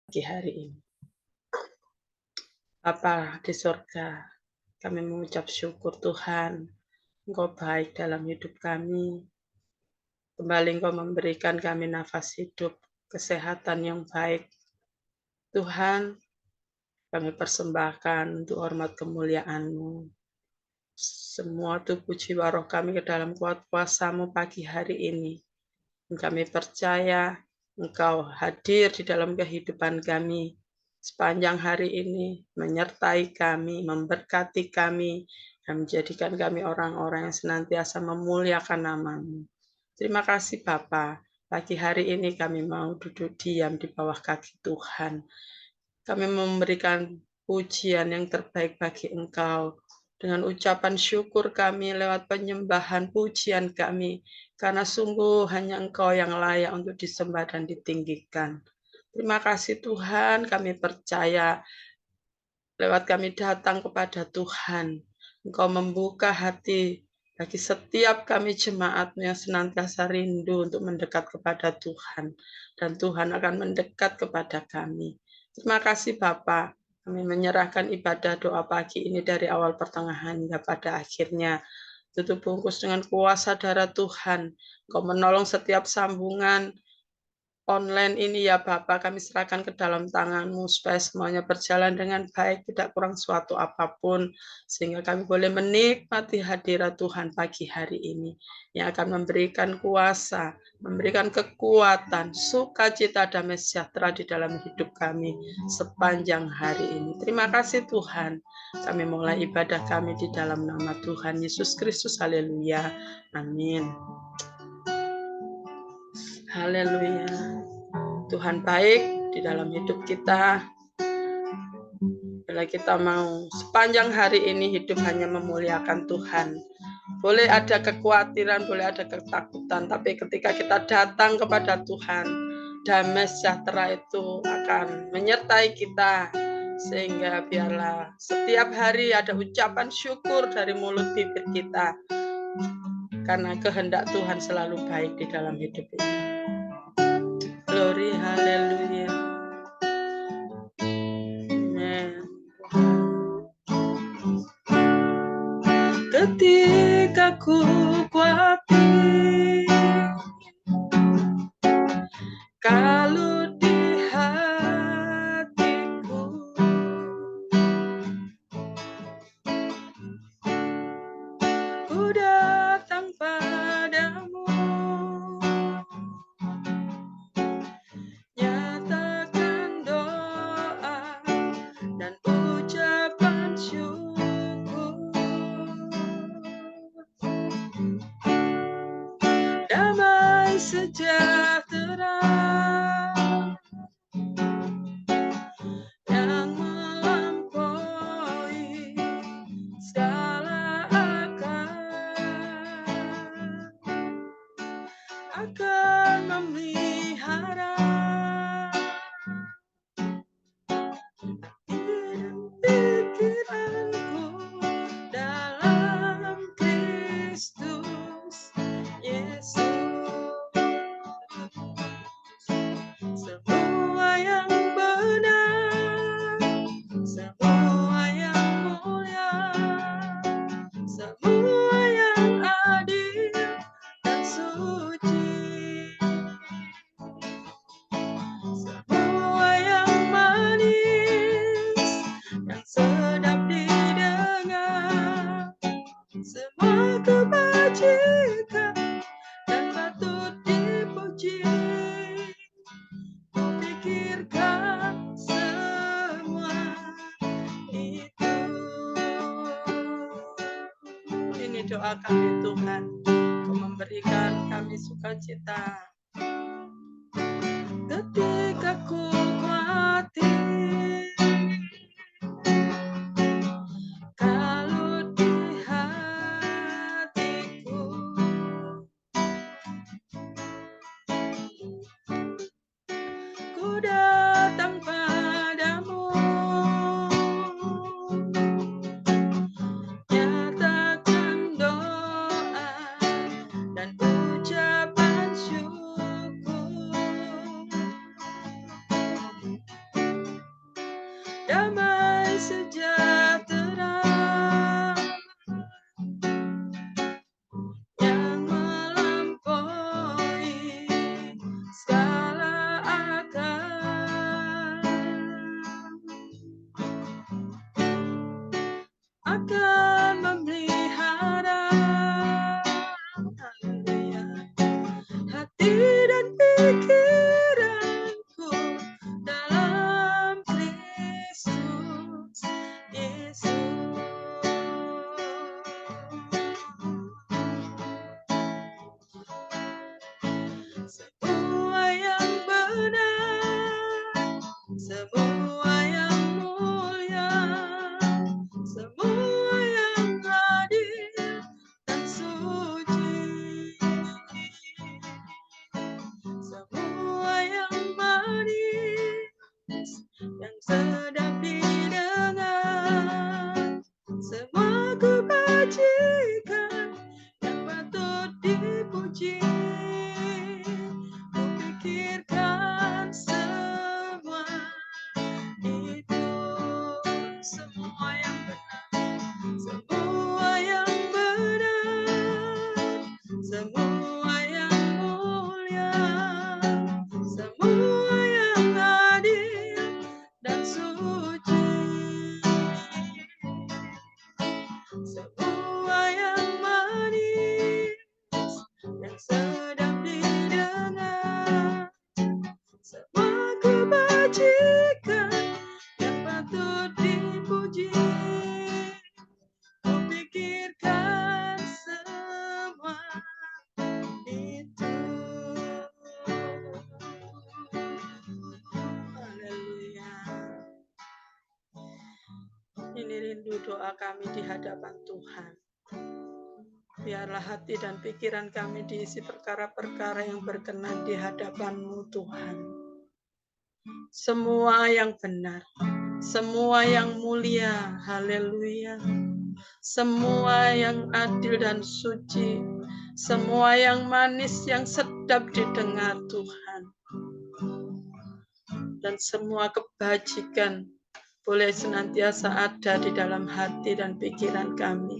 Pagi hari ini. Bapa di surga, kami mengucap syukur Tuhan, Engkau baik dalam hidup kami. Kembali Engkau memberikan kami nafas hidup, kesehatan yang baik. Tuhan, kami persembahkan untuk hormat kemuliaan-Mu. Semua tubuh jiwa roh kami ke dalam kuat kuasa-Mu pagi hari ini. Kami percaya Engkau hadir di dalam kehidupan kami sepanjang hari ini, menyertai kami, memberkati kami, dan menjadikan kami orang-orang yang senantiasa memuliakan nama-Mu. Terima kasih Bapa, pagi hari ini kami mau duduk diam di bawah kaki Tuhan. Kami memberikan pujian yang terbaik bagi Engkau. Dengan ucapan syukur kami lewat penyembahan pujian kami, karena sungguh hanya Engkau yang layak untuk disembah dan ditinggikan. Terima kasih Tuhan, kami percaya lewat kami datang kepada Tuhan. Engkau membuka hati bagi setiap kami jemaat-Mu yang senantiasa rindu untuk mendekat kepada Tuhan. Dan Tuhan akan mendekat kepada kami. Terima kasih Bapa. Kami menyerahkan ibadah doa pagi ini dari awal pertengahan hingga pada akhirnya. Tutup bungkus dengan kuasa darah Tuhan. Engkau menolong setiap sambungan online ini ya Bapa, kami serahkan ke dalam tangan-Mu supaya semuanya berjalan dengan baik, tidak kurang suatu apapun, sehingga kami boleh menikmati hadirat Tuhan pagi hari ini, yang akan memberikan kuasa, memberikan kekuatan, sukacita, damai sejahtera di dalam hidup kami sepanjang hari ini. Terima kasih Tuhan, kami mulai ibadah kami di dalam nama Tuhan Yesus Kristus, haleluya, amin. Haleluya. Tuhan baik di dalam hidup kita. Bila kita mau sepanjang hari ini hidup hanya memuliakan Tuhan. Boleh ada kekhawatiran, boleh ada ketakutan, tapi ketika kita datang kepada Tuhan, damai sejahtera itu akan menyertai kita. Sehingga biarlah setiap hari ada ucapan syukur dari mulut bibir kita. Karena kehendak Tuhan selalu baik di dalam hidup ini. Glory, haleluya. Amen. Ketika ku khawatir, kalau di hatiku ku datang padamu, nyatakan doa dan ucapan syukur. Damai sejahtera yang melampaui segala akal akan memelihara pikiranku dalam Kristus Yesus. Semua yang benar, semua yang mulia, semua yang adil dan suci, semua yang manis, yang sedap didengar, semua kebajikan dan patut dipuji. Pikirkan semua itu. Ini doa kami Tuhan, Kau memberikan kami sukacita. Ketika ku khawatir, kalau di hatiku ku datang padamu, nyatakan doa dan ucapan syukur. damai sejahtera yang melampaui segala akal akan memelihara hati dan pikiranku dalam Kristus Yesus. Semua yang benar, semua yang mulia, semua yang adil dan suci, semua yang manis, yang sedap didengar, semua kebajikan yang patut dipuji. Kupikirkan semua itu, semua yang benar, semua yang benar, semua yang mulia, semua yang adil dan suci, semua yang manis, yang sedap didengar, semua kebajikan yang patut dipuji. Kupikirkan semua itu. Haleluya. Ini rindu doa kami di hadapan Tuhan. Biarlah hati dan pikiran kami diisi perkara-perkara yang berkenan di hadapan-Mu, Tuhan. Semua yang benar, semua yang mulia, haleluya. Semua yang adil dan suci, semua yang manis, yang sedap didengar, Tuhan. Dan semua kebajikan boleh senantiasa ada di dalam hati dan pikiran kami.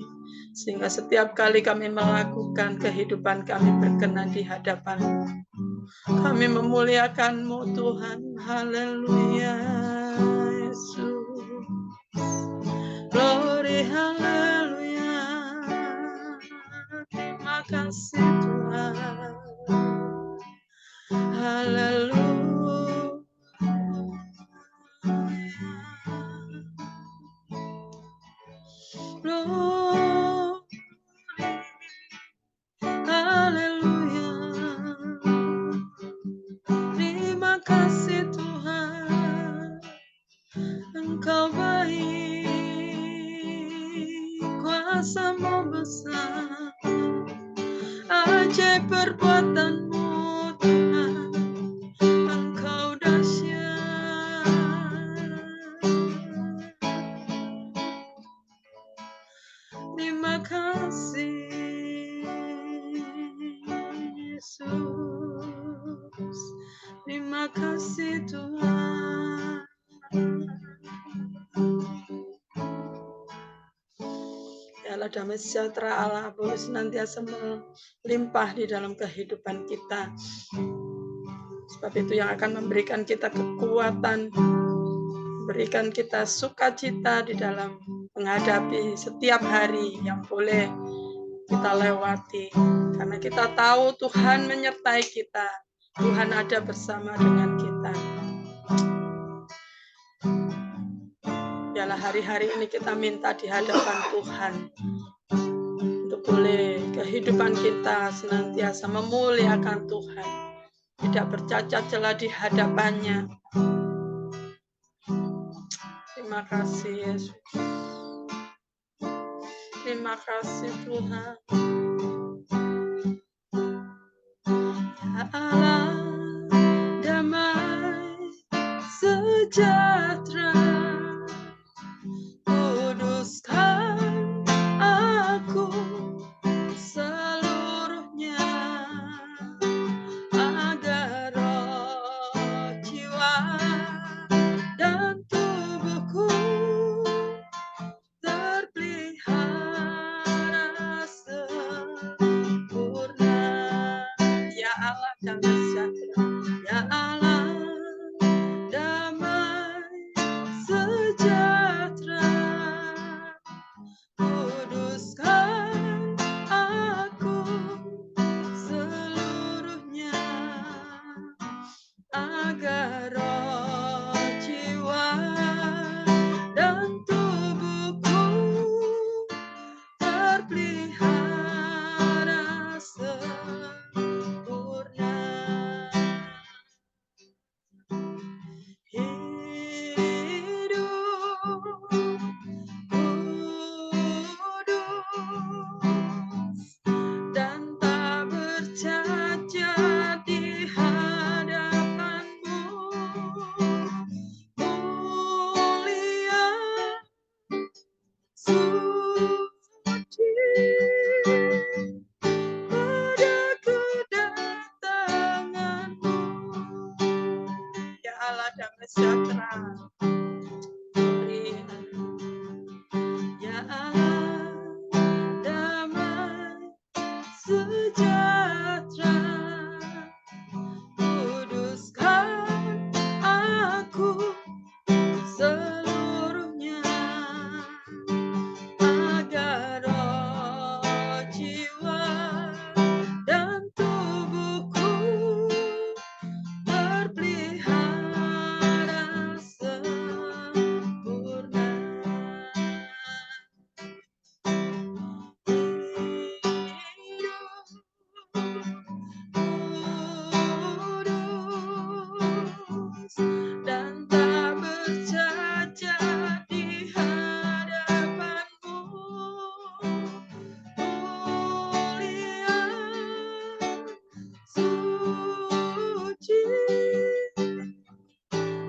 Sehingga setiap kali kami melakukan, kehidupan kami berkenan di hadapan-Mu. Kami memuliakan-Mu, Tuhan. Haleluya, Yesus. Glory, haleluya. Terima kasih, Tuhan. Haleluya. Glory, haleluya. Terima kasih Tuhan, Engkau baik, kuasa-Mu besar, ajaib perbuatan-Mu Tuhan, Engkau dahsyat. Terima kasih Yesus, terima kasih Tuhan. Biarlah damai sejahtera Allah boleh senantiasa melimpah di dalam kehidupan kita. Sebab itu yang akan memberikan kita kekuatan, berikan kita sukacita di dalam menghadapi setiap hari yang boleh kita lewati. Karena kita tahu Tuhan menyertai kita, Tuhan ada bersama dengan kita. Biarlah hari-hari ini kita minta di hadapan Tuhan untuk boleh kehidupan kita senantiasa memuliakan Tuhan, tidak bercacat celah di hadapannya. Terima kasih Yesus. Terima kasih Tuhan. Ya Allah, damai sejahtera, kuduskan aku seluruhnya, agar roh, jiwa, dan tubuhku sejahtera. Ya Allah, damai sejahtera, kuduskan aku seluruhnya, agar roh, jiwa, dan tubuhku terpelihara sempurna. Kudus dan tak bercacat di hadapanmu, mulia, suci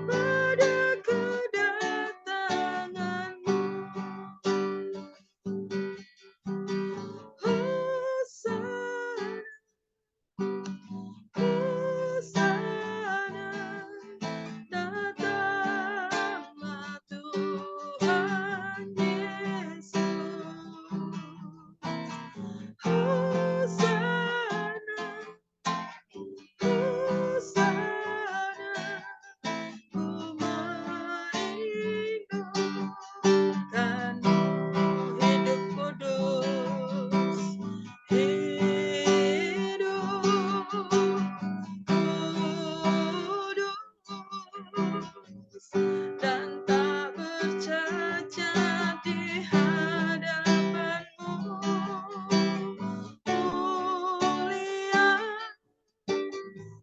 pada kedatanganmu. Hosana, Hosana, datanglah Tuhan Yesus. Hosana, Hosana, ku merindukanmu, hidup kudus, hidup kudus dan tak bercacat di hadapanmu, mulia,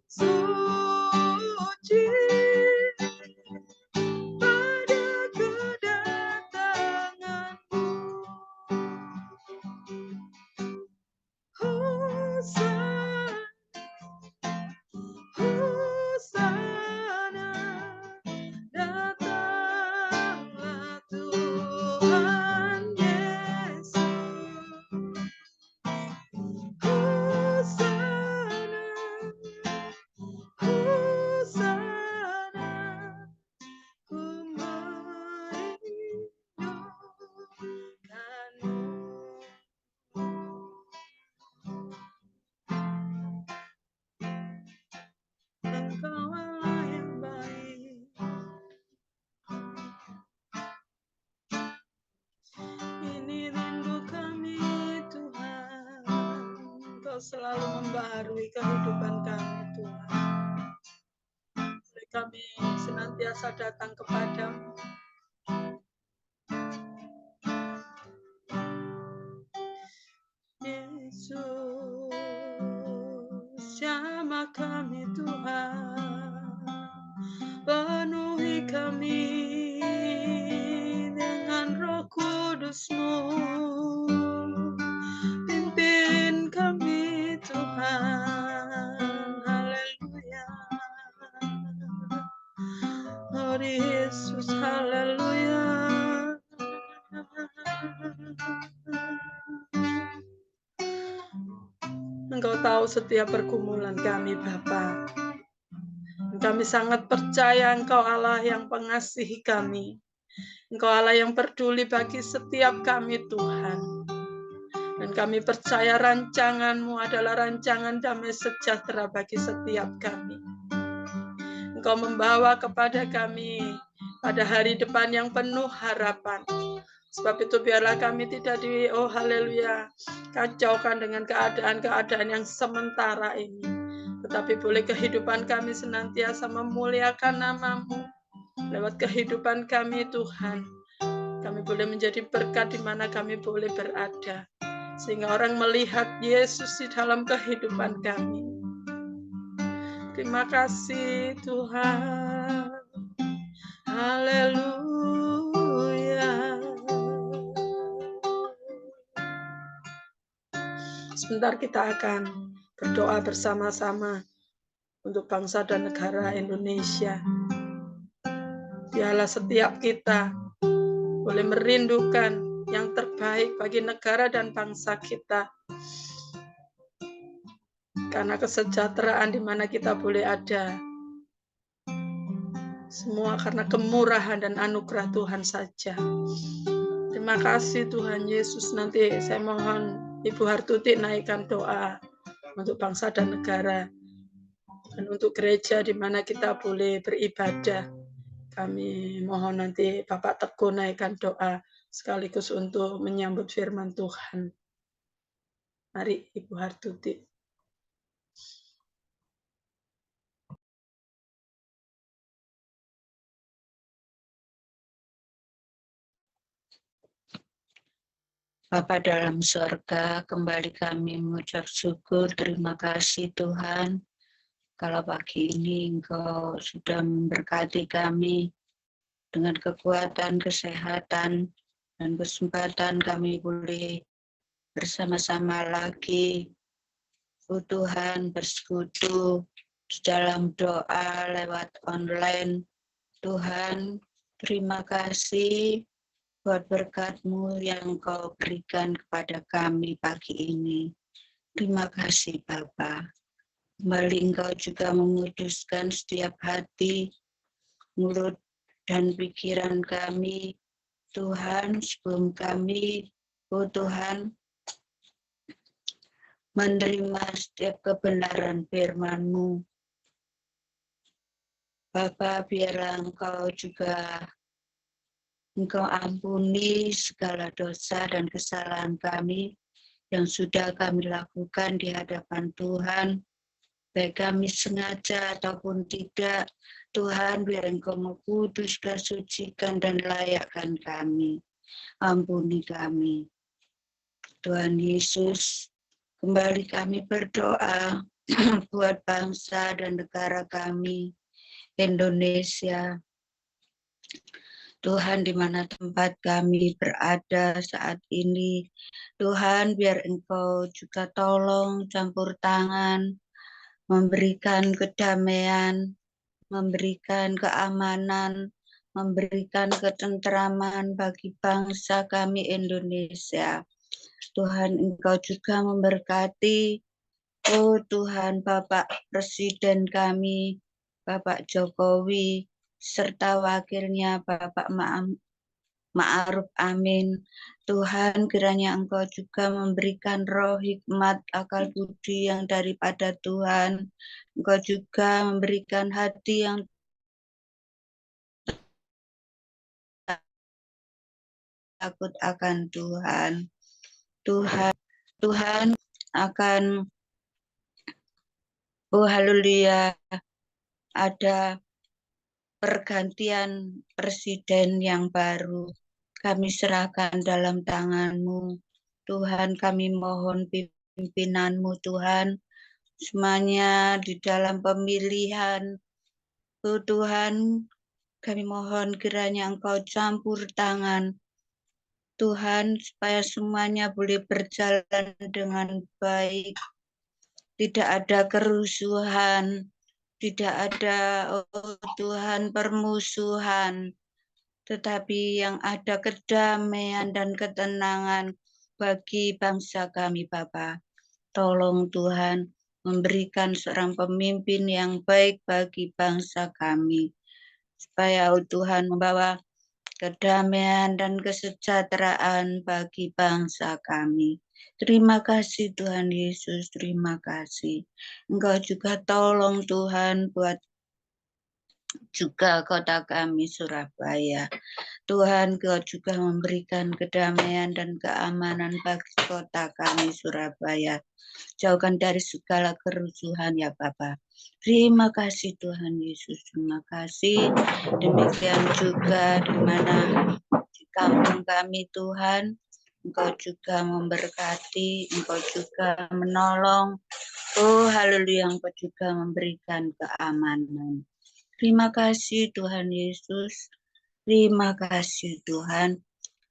suci pada kedatanganmu. Hosana, Hosana, datanglah Tuhan Yesus. Hosana, Hosana, ku merindukanmu. Engkau Allah yang baik, ini rindu kami Tuhan. Engkau selalu membaharui kehidupan kami Tuhan. Jadi kami senantiasa datang kepadamu. Yesus, jamah kami Tuhan, penuhi kami dengan Roh Kudus-Mu, pimpin kami Tuhan, haleluya. Oh Yesus, haleluya. Engkau tahu setiap pergumulan kami, Bapa. Kami sangat percaya Engkau Allah yang mengasihi kami. Engkau Allah yang peduli bagi setiap kami, Tuhan. Dan kami percaya rancangan-Mu adalah rancangan damai sejahtera bagi setiap kami. Engkau membawa kepada kami pada hari depan yang penuh harapan. Sebab itu biarlah kami tidak kacaukan dengan keadaan-keadaan yang sementara ini. Tetapi boleh kehidupan kami senantiasa memuliakan nama-Mu. Lewat kehidupan kami Tuhan, kami boleh menjadi berkat di mana kami boleh berada. Sehingga orang melihat Yesus di dalam kehidupan kami. Terima kasih Tuhan. Haleluya. Sebentar kita akan berdoa bersama-sama untuk bangsa dan negara Indonesia. Biarlah setiap kita boleh merindukan yang terbaik bagi negara dan bangsa kita. Karena kesejahteraan di mana kita boleh ada Semua karena kemurahan dan anugerah Tuhan saja. Terima kasih Tuhan Yesus. Nanti saya mohon Ibu Hartuti naikkan doa untuk bangsa dan negara dan untuk gereja di mana kita boleh beribadah. Kami mohon nanti Bapak Teguh naikkan doa sekaligus untuk menyambut firman Tuhan. Mari Ibu Hartuti. Bapa dalam surga, kembali kami mengucap syukur, terima kasih Tuhan. Kalau pagi ini Engkau sudah memberkati kami dengan kekuatan, kesehatan, dan kesempatan kami boleh bersama-sama lagi. Oh Tuhan, bersekutu dalam doa lewat online. Tuhan, terima kasih buat berkat-Mu yang Kau berikan kepada kami pagi ini. Terima kasih Bapa. Kembali Engkau juga menguduskan setiap hati, mulut, dan pikiran kami. Tuhan, sebelum kami, oh Tuhan, menerima setiap kebenaran firman-Mu. Bapa, biarlah Engkau ampuni segala dosa dan kesalahan kami yang sudah kami lakukan di hadapan Tuhan, baik kami sengaja ataupun tidak. Tuhan, biar Engkau mengkuduskan, sucikan, dan layakkan kami. Ampuni kami. Tuhan Yesus, kembali kami berdoa buat bangsa dan negara kami, Indonesia. Tuhan, di mana tempat kami berada saat ini, Tuhan, biar Engkau juga tolong campur tangan, memberikan kedamaian, memberikan keamanan, memberikan ketentraman bagi bangsa kami Indonesia. Tuhan, Engkau juga memberkati, oh Tuhan, Bapak Presiden kami, Bapak Jokowi, serta wakilnya Bapak Ma'ruf Amin. Tuhan, kiranya Engkau juga memberikan roh hikmat, akal budi yang daripada Tuhan. Engkau juga memberikan hati yang takut akan Tuhan. Tuhan akan, oh haleluya, ada pergantian presiden yang baru. Kami serahkan dalam tangan-Mu. Tuhan, kami mohon pimpinan-Mu Tuhan, semuanya di dalam pemilihan. Oh Tuhan, kami mohon kiranya Engkau campur tangan. Tuhan, supaya semuanya boleh berjalan dengan baik. Tidak ada kerusuhan, tidak ada, oh Tuhan, permusuhan, tetapi yang ada kedamaian dan ketenangan bagi bangsa kami, Bapa. Tolong Tuhan memberikan seorang pemimpin yang baik bagi bangsa kami, supaya Tuhan membawa kedamaian dan kesejahteraan bagi bangsa kami. Terima kasih Tuhan Yesus, terima kasih. Engkau juga tolong Tuhan buat juga kota kami Surabaya. Tuhan, Engkau juga memberikan kedamaian dan keamanan bagi kota kami Surabaya. Jauhkan dari segala kerusuhan ya Bapa. Terima kasih Tuhan Yesus, terima kasih. Demikian juga di mana di kampung kami Tuhan, Engkau juga memberkati, Engkau juga menolong. Oh haleluya, Engkau juga memberikan keamanan. Terima kasih Tuhan Yesus, terima kasih Tuhan.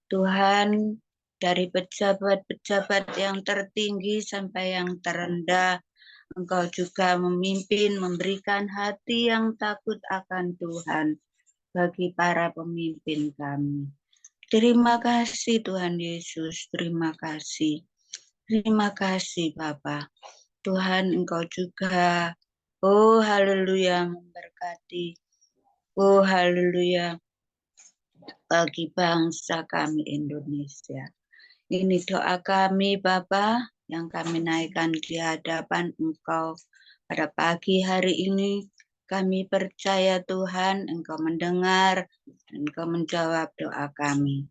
Tuhan, dari pejabat-pejabat yang tertinggi sampai yang terendah, Engkau juga memimpin, memberikan hati yang takut akan Tuhan bagi para pemimpin kami. Terima kasih Tuhan Yesus, terima kasih. Terima kasih Bapa. Tuhan, Engkau juga, oh haleluya, memberkati Oh haleluya, bagi bangsa kami Indonesia. Ini doa kami Bapa yang kami naikkan di hadapan Engkau pada pagi hari ini. Kami percaya Tuhan Engkau mendengar dan Engkau menjawab doa kami.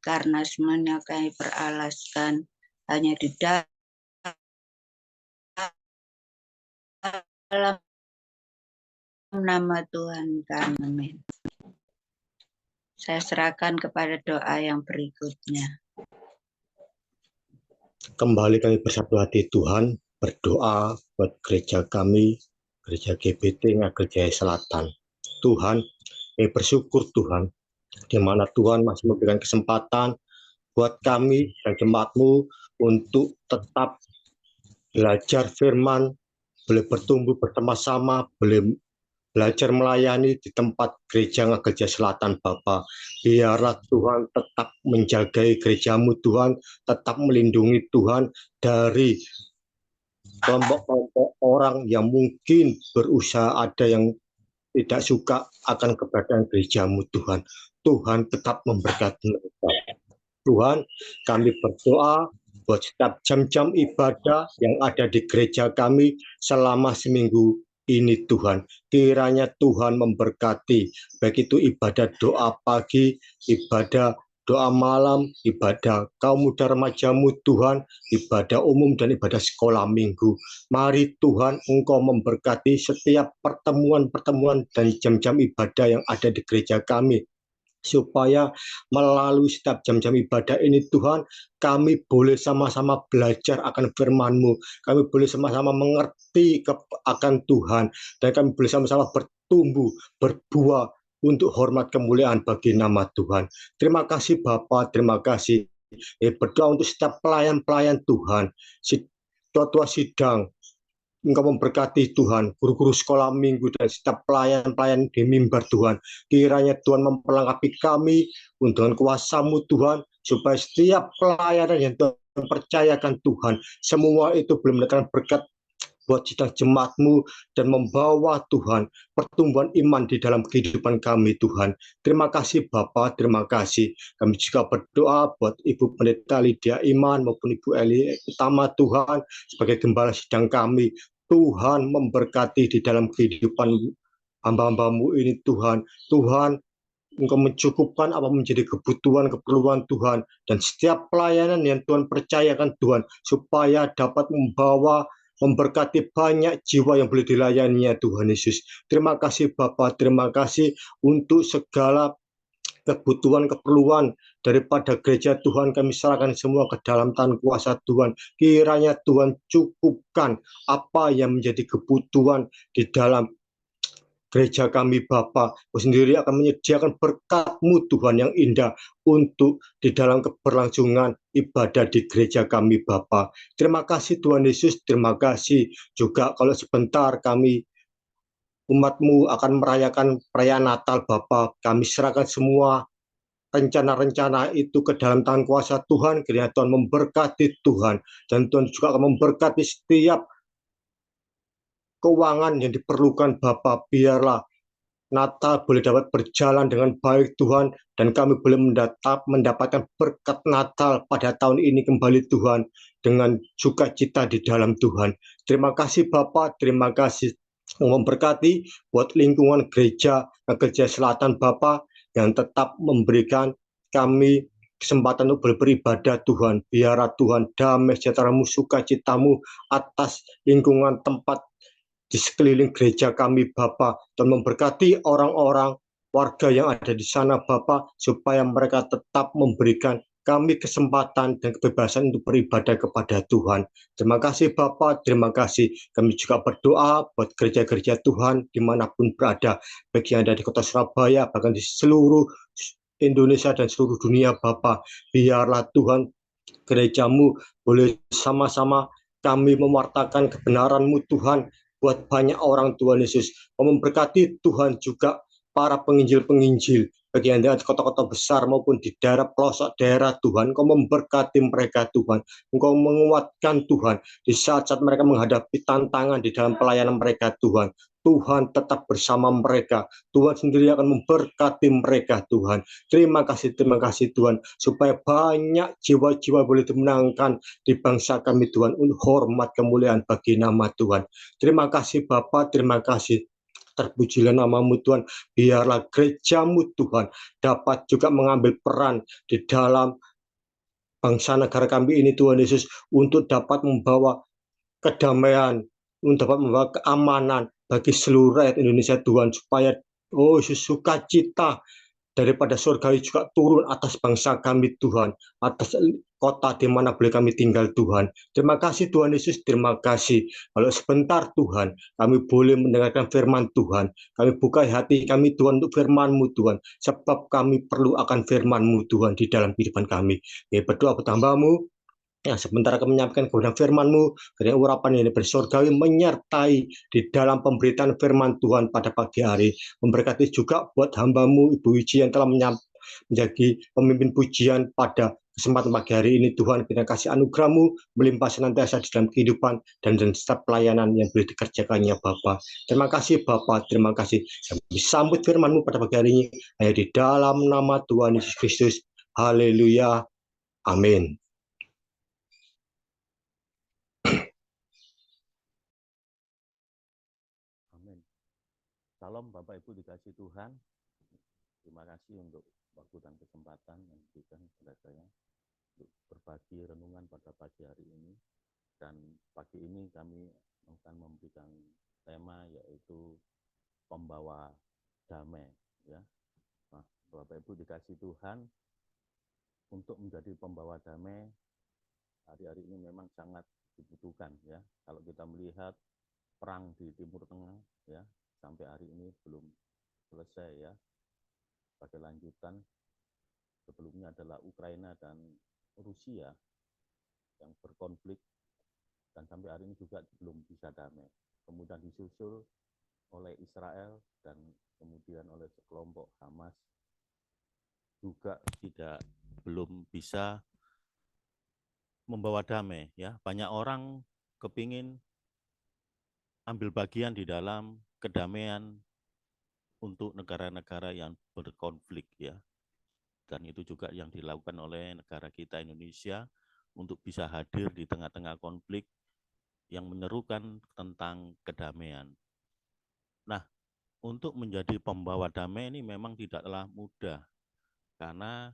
Karena semuanya kami beralaskan hanya di dalam nama Tuhan kami. Amin. Saya serahkan kepada doa yang berikutnya. Kembali kami bersatu hati Tuhan, berdoa buat gereja kami, gereja GBT Ngagal Jaya Selatan. Tuhan, kami bersyukur Tuhan, di mana Tuhan masih memberikan kesempatan buat kami dan jemaat-Mu untuk tetap belajar firman, boleh bertumbuh bersama-sama, boleh belajar melayani di tempat gereja Ngagal Jaya Selatan, Bapa. Biarlah Tuhan tetap menjagai gereja-Mu, Tuhan, tetap melindungi Tuhan dari kelompok-kelompok orang yang mungkin berusaha, ada yang tidak suka akan keberadaan gereja-Mu, Tuhan. Tuhan tetap memberkati mereka. Tuhan, kami berdoa buat setiap jam-jam ibadah yang ada di gereja kami selama seminggu ini Tuhan. Kiranya Tuhan memberkati, baik itu ibadah doa pagi, ibadah doa malam, ibadah kaum muda remaja-Mu Tuhan, ibadah umum dan ibadah sekolah minggu. Mari Tuhan Engkau memberkati setiap pertemuan-pertemuan dan jam-jam ibadah yang ada di gereja kami, supaya melalui setiap jam-jam ibadah ini Tuhan, kami boleh sama-sama belajar akan firman-Mu, kami boleh sama-sama mengerti akan Tuhan, dan kami boleh sama-sama bertumbuh, berbuah untuk hormat kemuliaan bagi nama Tuhan. Terima kasih Bapa, terima kasih. Berdoa untuk setiap pelayan-pelayan Tuhan, tua-tua sidang, Engkau memberkati Tuhan, guru-guru sekolah minggu dan setiap pelayan-pelayan di mimbar Tuhan. Kiranya Tuhan memperlengkapi kami dengan kuasa-Mu Tuhan, supaya setiap pelayanan yang Tuhan percayakan Tuhan, semua itu boleh mendatangkan berkat buat sidang jemaat-Mu dan membawa Tuhan pertumbuhan iman di dalam kehidupan kami Tuhan. Terima kasih Bapa, terima kasih. Kami juga berdoa buat Ibu Pendeta Lydia Iman maupun Ibu Eli Utama Tuhan sebagai gembala sidang kami. Tuhan memberkati di dalam kehidupan hamba-hamba-Mu ini Tuhan. Tuhan, Engkau mencukupkan apa menjadi kebutuhan, keperluan Tuhan, dan setiap pelayanan yang Tuhan percayakan Tuhan, supaya dapat memberkati banyak jiwa yang boleh dilayaninya Tuhan Yesus. Terima kasih Bapa, terima kasih untuk segala kebutuhan, keperluan daripada gereja Tuhan, kami serahkan semua ke dalam tangan kuasa Tuhan. Kiranya Tuhan cukupkan apa yang menjadi kebutuhan di dalam gereja kami Bapa. Kau sendiri akan menyediakan berkat-Mu Tuhan yang indah untuk di dalam keberlangsungan ibadah di gereja kami Bapa. Terima kasih Tuhan Yesus, terima kasih juga kalau sebentar kami umat-Mu akan merayakan perayaan Natal Bapa. Kami serahkan semua rencana-rencana itu ke dalam tangan kuasa Tuhan. Kiranya Tuhan memberkati Tuhan, dan Tuhan juga akan memberkati setiap keuangan yang diperlukan Bapa. Biarlah Natal boleh dapat berjalan dengan baik Tuhan, dan kami boleh mendapatkan berkat Natal pada tahun ini kembali Tuhan, dengan sukacita di dalam Tuhan. Terima kasih Bapa, terima kasih memberkati buat lingkungan gereja Ngagal Jaya Selatan Bapa, yang tetap memberikan kami kesempatan untuk beribadah Tuhan. Biarlah Tuhan damai sejahtera-Mu, sukacita-Mu atas lingkungan tempat di sekeliling gereja kami Bapa, dan memberkati orang-orang warga yang ada di sana Bapa, supaya mereka tetap memberikan kami kesempatan dan kebebasan untuk beribadah kepada Tuhan. Terima kasih Bapa, terima kasih. Kami juga berdoa buat gereja-gereja Tuhan dimanapun berada, baik yang ada di kota Surabaya, bahkan di seluruh Indonesia dan seluruh dunia Bapa. Biarlah Tuhan gereja-Mu boleh sama-sama kami mewartakan kebenaran-Mu Tuhan buat banyak orang Tuhan Yesus. Memberkati Tuhan juga para penginjil-penginjil, bagi yang ada di kota-kota besar maupun di daerah pelosok daerah Tuhan. Engkau memberkati mereka Tuhan. Engkau menguatkan Tuhan di saat-saat mereka menghadapi tantangan di dalam pelayanan mereka Tuhan. Tuhan tetap bersama mereka. Tuhan sendiri akan memberkati mereka, Tuhan. Terima kasih Tuhan, supaya banyak jiwa-jiwa boleh dimenangkan di bangsa kami, Tuhan, untuk hormat kemuliaan bagi nama Tuhan. Terima kasih Bapa, terima kasih. Terpujilah namamu Tuhan. Biarlah gerejamu Tuhan dapat juga mengambil peran di dalam bangsa negara kami ini, Tuhan Yesus, untuk dapat membawa kedamaian, untuk dapat membawa keamanan bagi seluruh rakyat Indonesia, Tuhan, supaya sukacita daripada surgawi juga turun atas bangsa kami, Tuhan, atas kota di mana boleh kami tinggal, Tuhan. Terima kasih Tuhan Yesus, terima kasih. Kalau sebentar Tuhan, kami boleh mendengarkan firman Tuhan. Kami buka hati kami Tuhan untuk firman-Mu Tuhan, sebab kami perlu akan firman-Mu Tuhan di dalam kehidupan kami. Kami berdoa buat hamba-Mu, ya, sementara kami menyampaikan kebenaran firman-Mu, kiranya urapan ini bersurgawi menyertai di dalam pemberitaan firman Tuhan pada pagi hari. Memberkati juga buat hamba-Mu, Ibu Wiji, yang telah menjadi pemimpin pujian pada kesempatan pagi hari ini. Tuhan, kita kasih anugerah-Mu melimpah senantiasa di dalam kehidupan dan setiap pelayanan yang boleh dikerjakannya, Bapa. Terima kasih, Bapa. Terima kasih. Kami sambut firman-Mu pada pagi hari ini, hanya di dalam nama Tuhan Yesus Kristus. Haleluya. Amin. Salam Bapak Ibu dikasih Tuhan. Terima kasih untuk waktu dan kesempatan yang diberikan kepada saya untuk berbagi renungan pada pagi hari ini. Dan pagi ini kami akan memberikan tema yaitu pembawa damai. Ya, nah, Bapak Ibu dikasih Tuhan, untuk menjadi pembawa damai hari-hari ini memang sangat dibutuhkan. Ya, kalau kita melihat perang di Timur Tengah, ya, sampai hari ini belum selesai, ya. Sebagai lanjutan, sebelumnya adalah Ukraina dan Rusia yang berkonflik dan sampai hari ini juga belum bisa damai. Kemudian disusul oleh Israel dan kemudian oleh kelompok Hamas juga belum bisa membawa damai, ya. Banyak orang kepingin ambil bagian di dalam kedamaian untuk negara-negara yang berkonflik, ya. Dan itu juga yang dilakukan oleh negara kita Indonesia untuk bisa hadir di tengah-tengah konflik yang menyerukan tentang kedamaian. Nah, untuk menjadi pembawa damai ini memang tidaklah mudah, karena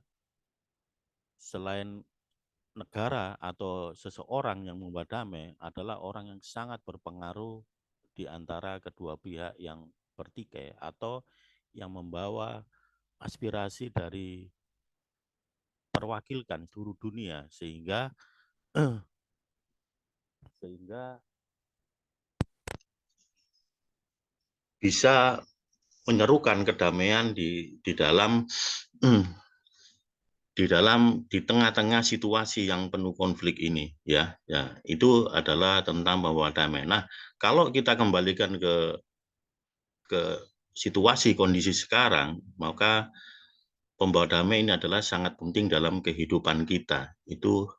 selain negara atau seseorang yang membawa damai adalah orang yang sangat berpengaruh di antara kedua pihak yang bertikai atau yang membawa aspirasi dari perwakilkan seluruh dunia, sehingga bisa menyerukan kedamaian di tengah-tengah situasi yang penuh konflik ini, ya. Itu adalah tentang bahwa damai. Nah, kalau kita kembalikan ke situasi kondisi sekarang, maka pembawa damai ini adalah sangat penting dalam kehidupan kita.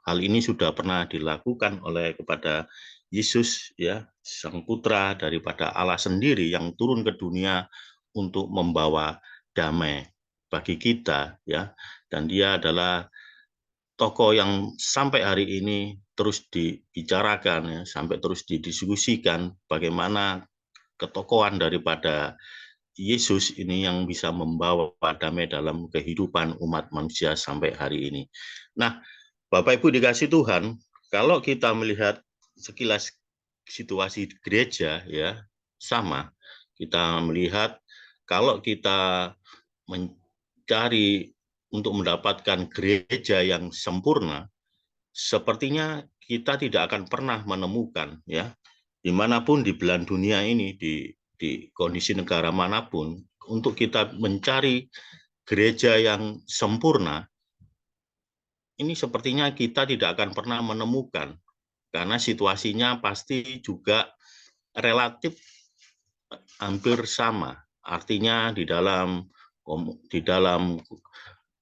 Hal ini sudah pernah dilakukan kepada Yesus, ya, Sang Putra daripada Allah sendiri yang turun ke dunia untuk membawa damai bagi kita, ya. Dan dia adalah tokoh yang sampai hari ini terus dibicarakan, ya, sampai terus didiskusikan bagaimana ketokohan daripada Yesus ini yang bisa membawa damai dalam kehidupan umat manusia sampai hari ini. Nah, Bapak Ibu dikasih Tuhan, kalau kita melihat sekilas situasi gereja, ya, sama. Kita melihat kalau kita mencari untuk mendapatkan gereja yang sempurna, sepertinya kita tidak akan pernah menemukan, ya, dimanapun di belahan dunia ini, di kondisi negara manapun, untuk kita mencari gereja yang sempurna, ini sepertinya kita tidak akan pernah menemukan, karena situasinya pasti juga relatif hampir sama. Artinya di dalam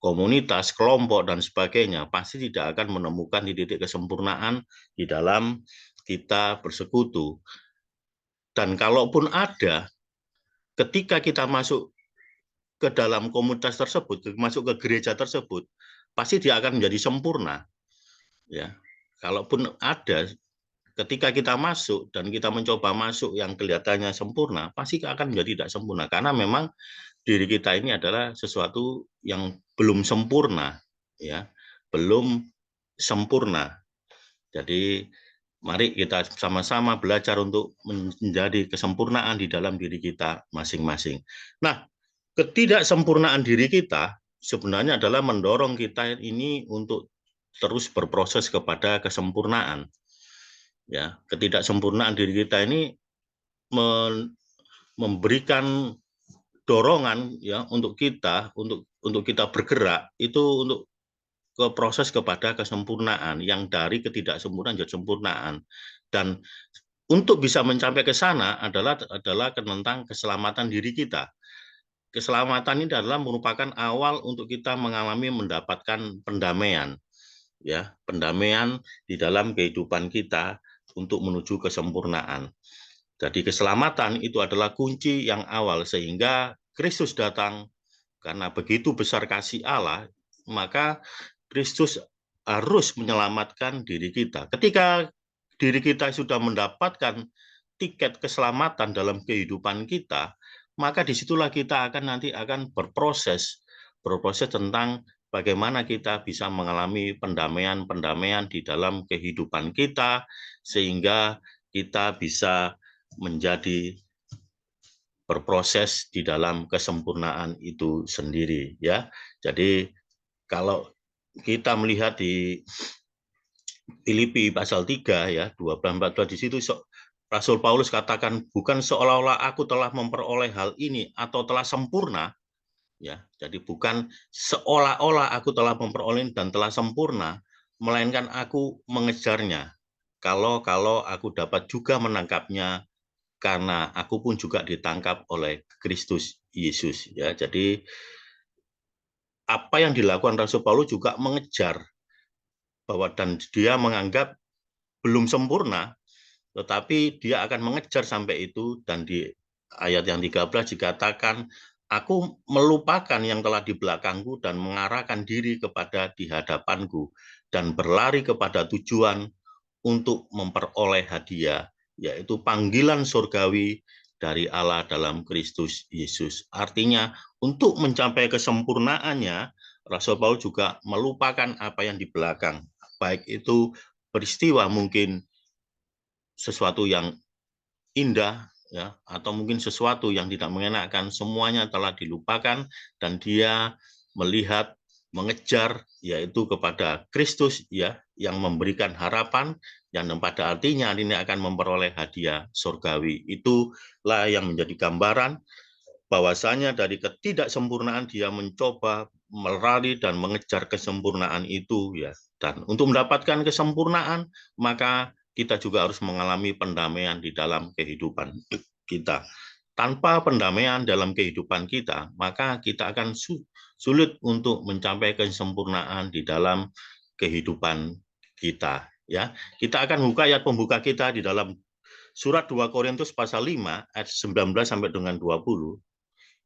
komunitas, kelompok, dan sebagainya, pasti tidak akan menemukan titik kesempurnaan di dalam kita bersekutu. Dan kalaupun ada, ketika kita masuk ke dalam komunitas tersebut, masuk ke gereja tersebut, pasti dia akan menjadi sempurna. Ya, kalaupun ada, ketika kita masuk dan kita mencoba masuk yang kelihatannya sempurna, pasti akan menjadi tidak sempurna, karena memang diri kita ini adalah sesuatu yang belum sempurna, ya, belum sempurna. Jadi mari kita sama-sama belajar untuk menjadi kesempurnaan di dalam diri kita masing-masing. Nah, ketidaksempurnaan diri kita sebenarnya adalah mendorong kita ini untuk terus berproses kepada kesempurnaan. Ya, ketidaksempurnaan diri kita ini memberikan dorongan ya untuk kita bergerak itu untuk ke proses kepada kesempurnaan, yang dari ketidaksempurnaan jadi sempurnaan. Dan untuk bisa mencapai ke sana adalah tentang keselamatan diri kita. Keselamatan ini adalah merupakan awal untuk kita mendapatkan pendamaian, ya, pendamaian di dalam kehidupan kita untuk menuju kesempurnaan. Jadi keselamatan itu adalah kunci yang awal, sehingga Kristus datang karena begitu besar kasih Allah, maka Kristus harus menyelamatkan diri kita. Ketika diri kita sudah mendapatkan tiket keselamatan dalam kehidupan kita, maka disitulah kita akan berproses tentang bagaimana kita bisa mengalami pendamaian di dalam kehidupan kita, sehingga kita bisa menjadi berproses di dalam kesempurnaan itu sendiri, ya. Jadi kalau kita melihat di Filipi pasal 3 ya 12-14, di situ Rasul Paulus katakan, bukan seolah-olah aku telah memperoleh hal ini atau telah sempurna, ya. Jadi bukan seolah-olah aku telah memperoleh dan telah sempurna, melainkan aku mengejarnya. Kalau aku dapat juga menangkapnya, karena aku pun juga ditangkap oleh Kristus Yesus, ya. Jadi apa yang dilakukan Rasul Paulus juga mengejar bahwa, dan dia menganggap belum sempurna, tetapi dia akan mengejar sampai itu. Dan di ayat yang 13 dikatakan, aku melupakan yang telah di belakangku dan mengarahkan diri kepada di hadapanku, dan berlari kepada tujuan untuk memperoleh hadiah, yaitu panggilan surgawi dari Allah dalam Kristus Yesus. Artinya, untuk mencapai kesempurnaannya, Rasul Paulus juga melupakan apa yang di belakang, baik itu peristiwa mungkin sesuatu yang indah, ya, atau mungkin sesuatu yang tidak mengenakan, semuanya telah dilupakan, dan dia melihat, mengejar, yaitu kepada Kristus, ya, yang memberikan harapan, yang pada artinya ini akan memperoleh hadiah surgawi. Itulah yang menjadi gambaran bahwasanya dari ketidaksempurnaan dia mencoba melari dan mengejar kesempurnaan itu, ya. Dan untuk mendapatkan kesempurnaan, maka kita juga harus mengalami pendamaian di dalam kehidupan kita. Tanpa pendamaian dalam kehidupan kita, maka kita akan sulit untuk mencapai kesempurnaan di dalam kehidupan kita, ya. Kita akan buka ayat pembuka kita di dalam surat 2 Korintus pasal 5 ayat 19 sampai dengan 20.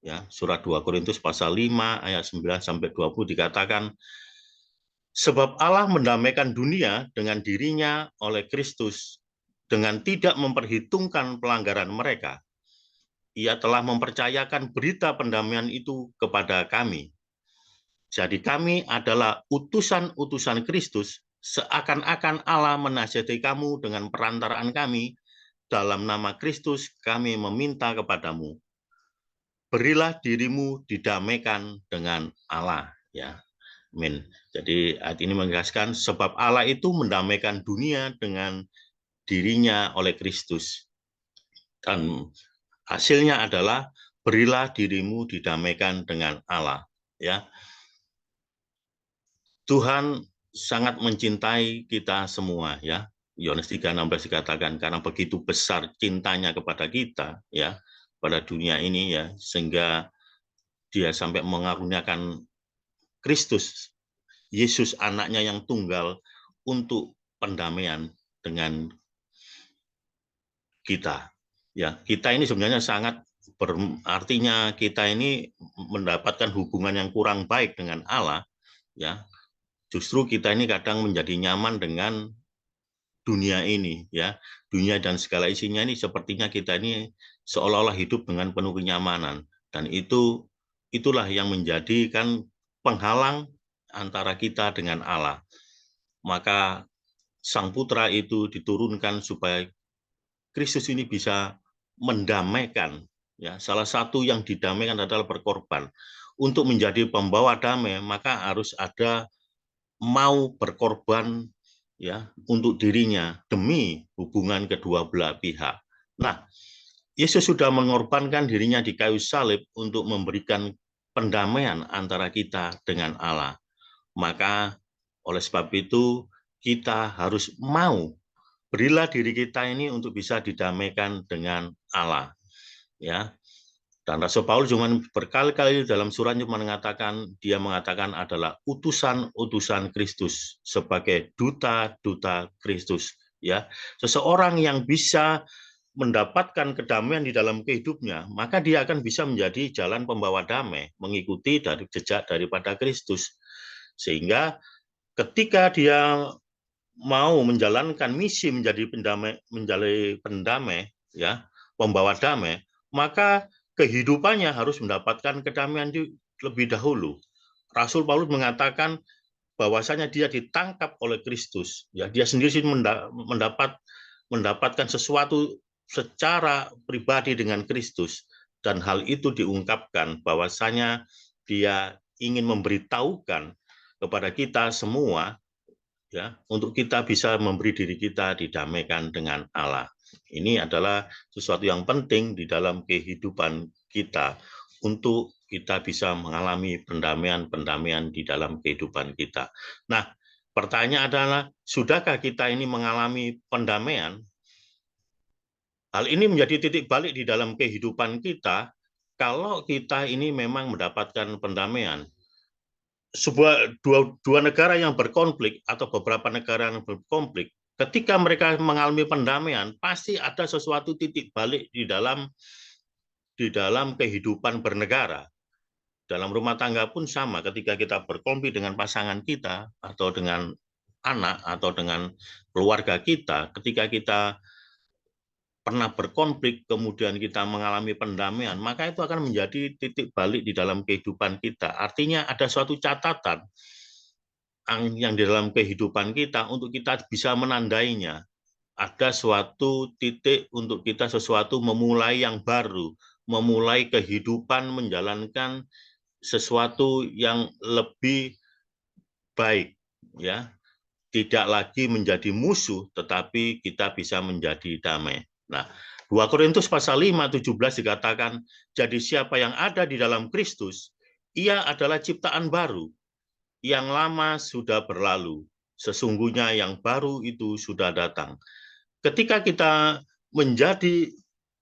Ya, surat 2 Korintus pasal 5 ayat 9 sampai 20 dikatakan, sebab Allah mendamaikan dunia dengan dirinya oleh Kristus dengan tidak memperhitungkan pelanggaran mereka. Ia telah mempercayakan berita pendamaian itu kepada kami. Jadi kami adalah utusan-utusan Kristus, seakan-akan Allah menasihati kamu dengan perantaraan kami. Dalam nama Kristus kami meminta kepadamu, berilah dirimu didamaikan dengan Allah, ya. Amin. Jadi ayat ini menegaskan sebab Allah itu mendamaikan dunia dengan dirinya oleh Kristus. Dan hasilnya adalah berilah dirimu didamaikan dengan Allah, ya. Tuhan sangat mencintai kita semua, ya. Yohanes 3:16 dikatakan, karena begitu besar cintanya kepada kita, ya, pada dunia ini, ya, sehingga dia sampai mengaruniakan Kristus, Yesus anaknya yang tunggal untuk pendamaian dengan kita. Ya, kita ini sebenarnya sangat artinya kita ini mendapatkan hubungan yang kurang baik dengan Allah, ya, justru kita ini kadang menjadi nyaman dengan dunia ini, ya, dunia dan segala isinya ini sepertinya kita ini seolah-olah hidup dengan penuh kenyamanan, dan itulah yang menjadikan penghalang antara kita dengan Allah. Maka Sang Putra itu diturunkan supaya Kristus ini bisa mendamaikan, ya. Salah satu yang didamaikan adalah berkorban. Untuk menjadi pembawa damai, maka harus ada mau berkorban, ya, untuk dirinya demi hubungan kedua belah pihak. Nah, Yesus sudah mengorbankan dirinya di kayu salib untuk memberikan pendamaian antara kita dengan Allah. Maka oleh sebab itu kita harus mau berilah diri kita ini untuk bisa didamaikan dengan Allah, ya. Dan Rasul Paulus cuma berkali-kali dalam suratnya dia mengatakan adalah utusan-utusan Kristus sebagai duta-duta Kristus, ya. Seseorang yang bisa mendapatkan kedamaian di dalam kehidupnya, maka dia akan bisa menjadi jalan pembawa damai, mengikuti dari jejak daripada Kristus. Sehingga ketika dia mau menjalankan misi menjadi pendamai, ya, pembawa damai, maka kehidupannya harus mendapatkan kedamaian lebih dahulu. Rasul Paulus mengatakan bahwasanya dia ditangkap oleh Kristus, ya, dia sendiri mendapatkan sesuatu secara pribadi dengan Kristus, dan hal itu diungkapkan bahwasanya dia ingin memberitahukan kepada kita semua, ya, untuk kita bisa memberi diri kita didamaikan dengan Allah. Ini adalah sesuatu yang penting di dalam kehidupan kita untuk kita bisa mengalami pendamaian-pendamaian di dalam kehidupan kita. Nah, pertanyaan adalah, sudahkah kita ini mengalami pendamaian? Hal ini menjadi titik balik di dalam kehidupan kita kalau kita ini memang mendapatkan pendamaian. Dua negara yang berkonflik atau beberapa negara yang berkonflik, ketika mereka mengalami pendamaian, pasti ada sesuatu titik balik di dalam kehidupan bernegara. Dalam rumah tangga pun sama, ketika kita berkonflik dengan pasangan kita atau dengan anak atau dengan keluarga kita, ketika kita pernah berkonflik, kemudian kita mengalami pendamaian, maka itu akan menjadi titik balik di dalam kehidupan kita. Artinya ada suatu catatan yang di dalam kehidupan kita untuk kita bisa menandainya. Ada suatu titik untuk kita sesuatu memulai yang baru, memulai kehidupan, menjalankan sesuatu yang lebih baik, ya. Tidak lagi menjadi musuh, tetapi kita bisa menjadi damai. Nah, 2 Korintus pasal 5:17 dikatakan, jadi siapa yang ada di dalam Kristus, ia adalah ciptaan baru. Yang lama sudah berlalu, sesungguhnya yang baru itu sudah datang. Ketika kita menjadi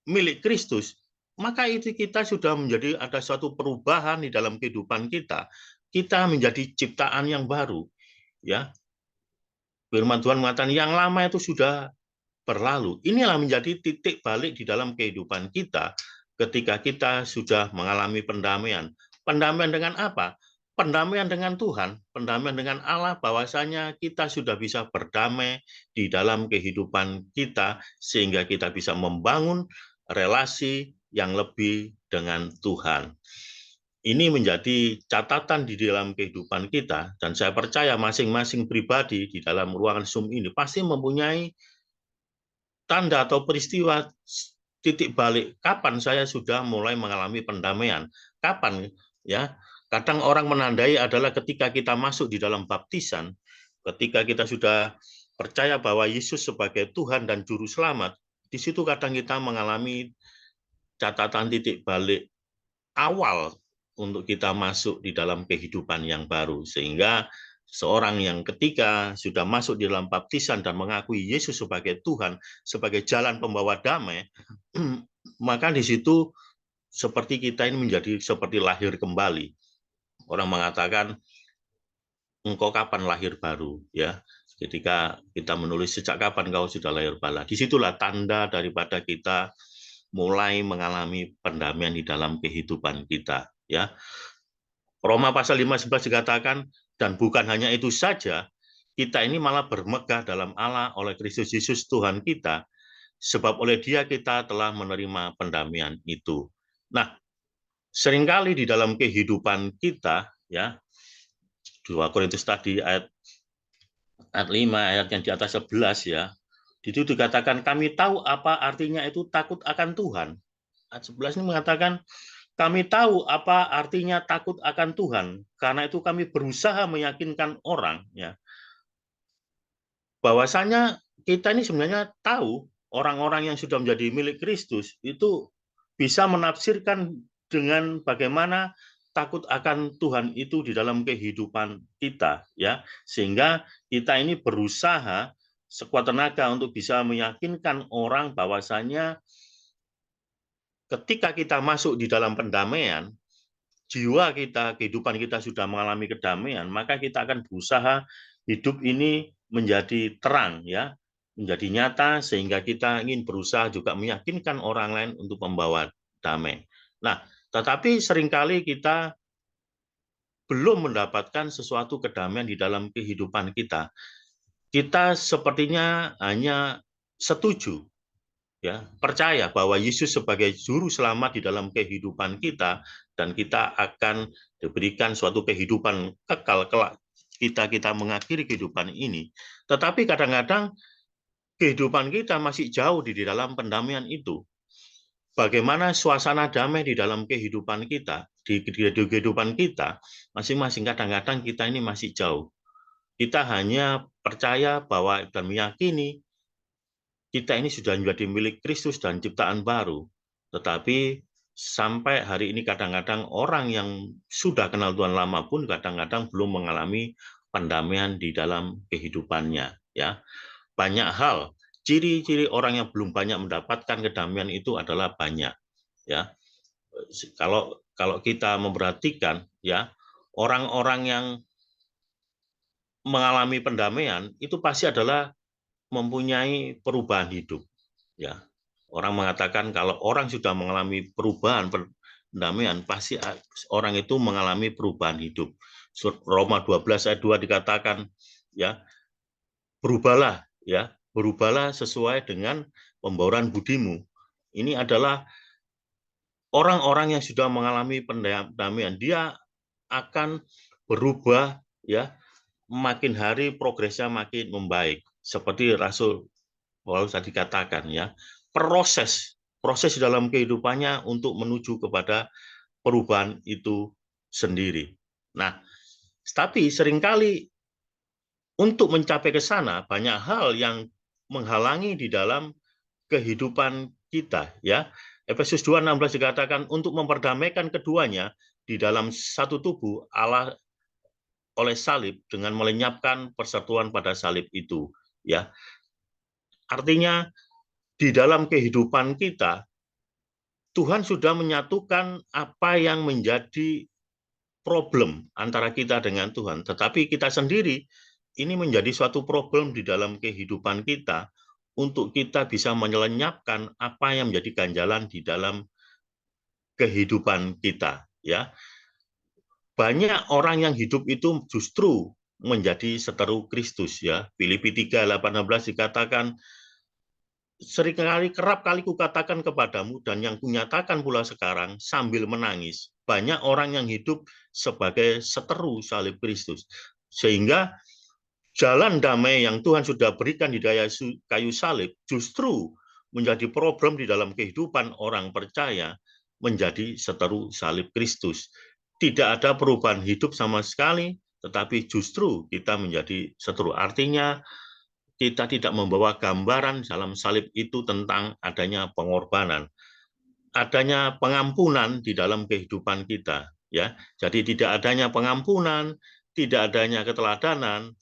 milik Kristus, maka itu kita sudah menjadi ada suatu perubahan di dalam kehidupan kita. Kita menjadi ciptaan yang baru, ya. Firman Tuhan mengatakan yang lama itu sudah berlalu. Inilah menjadi titik balik di dalam kehidupan kita ketika kita sudah mengalami pendamaian. Pendamaian dengan apa? Pendamaian dengan Tuhan, pendamaian dengan Allah, bahwasanya kita sudah bisa berdamai di dalam kehidupan kita sehingga kita bisa membangun relasi yang lebih dengan Tuhan. Ini menjadi catatan di dalam kehidupan kita, dan saya percaya masing-masing pribadi di dalam ruangan Zoom ini pasti mempunyai tanda atau peristiwa titik balik kapan saya sudah mulai mengalami pendamaian. Kapan, ya? Kadang orang menandai adalah ketika kita masuk di dalam baptisan, ketika kita sudah percaya bahwa Yesus sebagai Tuhan dan Juru Selamat, di situ kadang kita mengalami catatan titik balik awal untuk kita masuk di dalam kehidupan yang baru. Sehingga seorang yang ketika sudah masuk di dalam baptisan dan mengakui Yesus sebagai Tuhan, sebagai jalan pembawa damai, maka di situ seperti kita ini menjadi seperti lahir kembali. Orang mengatakan, engkau kapan lahir baru, ya. Ketika kita menulis sejak kapan kau sudah lahir bala, disitulah tanda daripada kita mulai mengalami pendamaian di dalam kehidupan kita, ya. Roma pasal 5:11 dikatakan, dan bukan hanya itu saja, kita ini malah bermegah dalam Allah oleh Kristus Yesus Tuhan kita, sebab oleh Dia kita telah menerima pendamaian itu. Nah, seringkali di dalam kehidupan kita, ya, 2 Korintus tadi ayat 5, ayat yang di atas 11, ya, itu dikatakan kami tahu apa artinya itu takut akan Tuhan. Ayat 11 ini mengatakan kami tahu apa artinya takut akan Tuhan, karena itu kami berusaha meyakinkan orang, ya, bahwasanya kita ini sebenarnya tahu orang-orang yang sudah menjadi milik Kristus itu bisa menafsirkan dengan bagaimana takut akan Tuhan itu di dalam kehidupan kita, ya, sehingga kita ini berusaha sekuat tenaga untuk bisa meyakinkan orang bahwasanya ketika kita masuk di dalam pendamaian, jiwa kita, kehidupan kita sudah mengalami kedamaian, maka kita akan berusaha hidup ini menjadi terang, ya, menjadi nyata, sehingga kita ingin berusaha juga meyakinkan orang lain untuk membawa damai. Nah, tetapi seringkali kita belum mendapatkan sesuatu kedamaian di dalam kehidupan kita. Kita sepertinya hanya setuju, ya, percaya bahwa Yesus sebagai juru selamat di dalam kehidupan kita, dan kita akan diberikan suatu kehidupan kekal kelak kita mengakhiri kehidupan ini. Tetapi kadang-kadang kehidupan kita masih jauh di dalam pendamaian itu. Bagaimana suasana damai di dalam kehidupan kita, di kehidupan kita masing-masing, kadang-kadang kita ini masih jauh. Kita hanya percaya bahwa dan meyakini kita ini sudah menjadi milik Kristus dan ciptaan baru. Tetapi sampai hari ini kadang-kadang orang yang sudah kenal Tuhan lama pun kadang-kadang belum mengalami pendamaian di dalam kehidupannya, ya. Banyak hal, ciri-ciri orang yang belum banyak mendapatkan kedamaian itu adalah banyak, ya. Kalau kita memperhatikan, ya, orang-orang yang mengalami pendamaian itu pasti adalah mempunyai perubahan hidup, ya. Orang mengatakan kalau orang sudah mengalami perubahan pendamaian, pasti orang itu mengalami perubahan hidup. Roma 12 ayat 2 dikatakan, ya, berubahlah, ya, berubahlah sesuai dengan pembauran budimu. Ini adalah orang-orang yang sudah mengalami pendamaian, dia akan berubah, ya, makin hari progresnya makin membaik. Seperti Rasul Paulus tadi katakan, ya, proses dalam kehidupannya untuk menuju kepada perubahan itu sendiri. Nah, tapi seringkali untuk mencapai ke sana banyak hal yang menghalangi di dalam kehidupan kita, ya. Efesus 2:16 dikatakan untuk memperdamaikan keduanya di dalam satu tubuh Allah oleh salib dengan melenyapkan persatuan pada salib itu, ya. Artinya di dalam kehidupan kita Tuhan sudah menyatukan apa yang menjadi problem antara kita dengan Tuhan, tetapi kita sendiri ini menjadi suatu problem di dalam kehidupan kita untuk kita bisa melenyapkan apa yang menjadi ganjalan di dalam kehidupan kita, ya. Banyak orang yang hidup itu justru menjadi seteru Kristus, ya. Filipi 3:18 dikatakan, seringkali kerap kali kukatakan kepadamu dan yang kunyatakan pula sekarang sambil menangis, banyak orang yang hidup sebagai seteru salib Kristus, sehingga jalan damai yang Tuhan sudah berikan di kayu salib justru menjadi problem di dalam kehidupan orang percaya, menjadi seteru salib Kristus. Tidak ada perubahan hidup sama sekali, tetapi justru kita menjadi seteru. Artinya kita tidak membawa gambaran dalam salib itu tentang adanya pengorbanan, adanya pengampunan di dalam kehidupan kita, ya. Jadi tidak adanya pengampunan, tidak adanya keteladanan,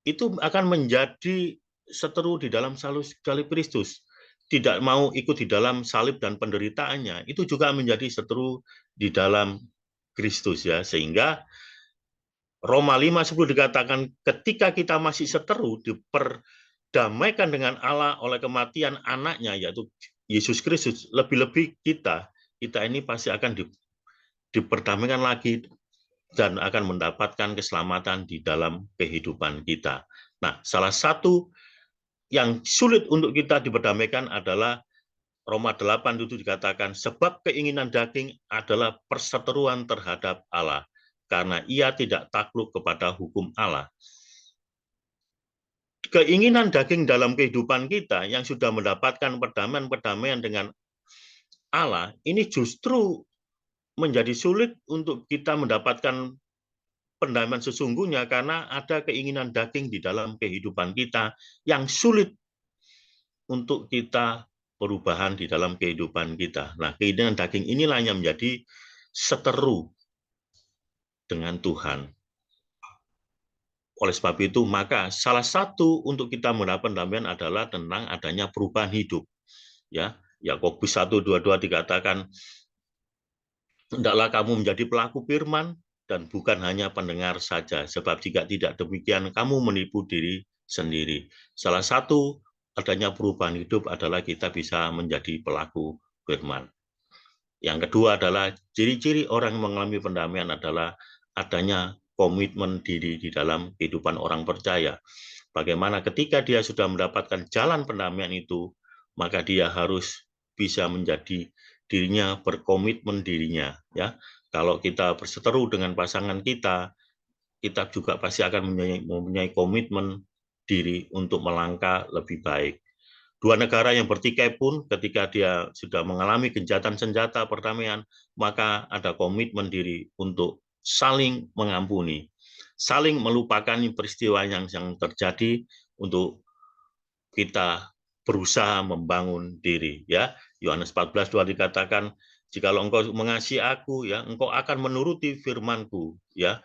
itu akan menjadi seteru di dalam salib Kristus. Tidak mau ikut di dalam salib dan penderitaannya, itu juga menjadi seteru di dalam Kristus, ya. Sehingga Roma 5:10 dikatakan ketika kita masih seteru diperdamaikan dengan Allah oleh kematian anaknya, yaitu Yesus Kristus, lebih-lebih kita ini pasti akan diperdamaikan lagi dan akan mendapatkan keselamatan di dalam kehidupan kita. Nah, salah satu yang sulit untuk kita diperdamaikan adalah Roma 8:7 dikatakan, sebab keinginan daging adalah perseteruan terhadap Allah, karena ia tidak takluk kepada hukum Allah. Keinginan daging dalam kehidupan kita yang sudah mendapatkan perdamaian dengan Allah, ini justru menjadi sulit untuk kita mendapatkan pendamaian sesungguhnya karena ada keinginan daging di dalam kehidupan kita yang sulit untuk kita perubahan di dalam kehidupan kita. Nah, keinginan daging inilah yang menjadi seteru dengan Tuhan. Oleh sebab itu, maka salah satu untuk kita mendapat pendamaian adalah tentang adanya perubahan hidup. Ya, Yakobus 1:22 dikatakan, hendaklah kamu menjadi pelaku firman dan bukan hanya pendengar saja, sebab jika tidak demikian kamu menipu diri sendiri. Salah satu adanya perubahan hidup adalah kita bisa menjadi pelaku firman. Yang kedua adalah ciri-ciri orang yang mengalami pendamaian adalah adanya komitmen diri di dalam kehidupan orang percaya. Bagaimana ketika dia sudah mendapatkan jalan pendamaian itu, maka dia harus bisa menjadi dirinya, berkomitmen dirinya. Ya, kalau kita berseteru dengan pasangan kita juga pasti akan mempunyai komitmen diri untuk melangkah lebih baik. Dua negara yang bertikai pun ketika dia sudah mengalami gencatan senjata perdamaian, maka ada komitmen diri untuk saling mengampuni, saling melupakan peristiwa yang terjadi untuk kita berusaha membangun diri. Ya, Yohanes 14:2 dikatakan, jikalau engkau mengasihi aku, ya, engkau akan menuruti firman-Ku. Ya,